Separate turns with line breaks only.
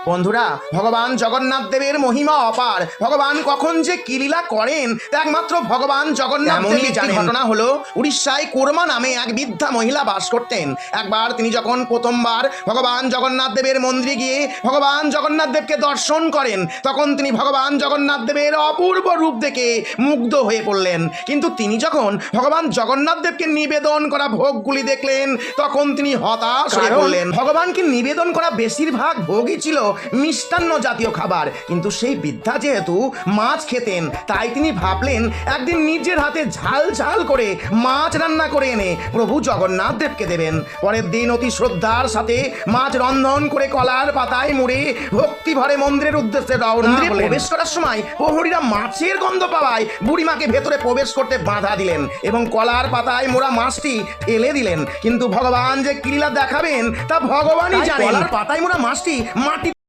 বন্ধুরা, ভগবান জগন্নাথ দেবের মহিমা অপার। ভগবান কখন যে কি লীলা করেন তা একমাত্র ভগবান জগন্নাথ দেবই জানেন। ঘটনা হলো, উড়িষ্যায় কোরমা নামে এক বৃদ্ধা মহিলা বাস করতেন। একবার তিনি যখন প্রথমবার ভগবান জগন্নাথ দেবের মন্দিরে গিয়ে ভগবান জগন্নাথ দেবকে দর্শন করেন, তখন তিনি ভগবান জগন্নাথ দেবের অপূর্ব রূপ দেখে মুগ্ধ হয়ে পড়লেন। কিন্তু তিনি যখন ভগবান জগন্নাথ দেবকে নিবেদন করা ভোগগুলি দেখলেন, তখন তিনি হতাশ হয়ে পড়লেন। ভগবানকে নিবেদন করা বেশিরভাগ ভোগই ছিল মিষ্টান্ন জাতীয় খাবার, কিন্তু সেই বৃদ্ধা যেহেতু মাছ খেতেন, তাই তিনি ভাবলেন একদিন নিজের হাতে ঝাল ঝাল করে মাছ রান্না করে এনে প্রভু জগন্নাথ দেবকে দেবেন। পরের দিন অতি শ্রদ্ধার সাথে মাছ রন্ধন করে কলার পাতায় মুড়ে ভক্তি ভরে মন্দিরের উদ্দেশ্যে রওনা হলেন। প্রবেশ করার সময় প্রহরীরা মাছের গন্ধ পাওয়ায় বুড়িমাকে ভেতরে প্রবেশ করতে বাধা দিলেন এবং কলার পাতায় মোড়া মাছটি ফেলে দিলেন। কিন্তু ভগবান যে কি লীলা দেখাবেন তা ভগবানই জানেন। কলার পাতায় মোড়া মাছটি মাটি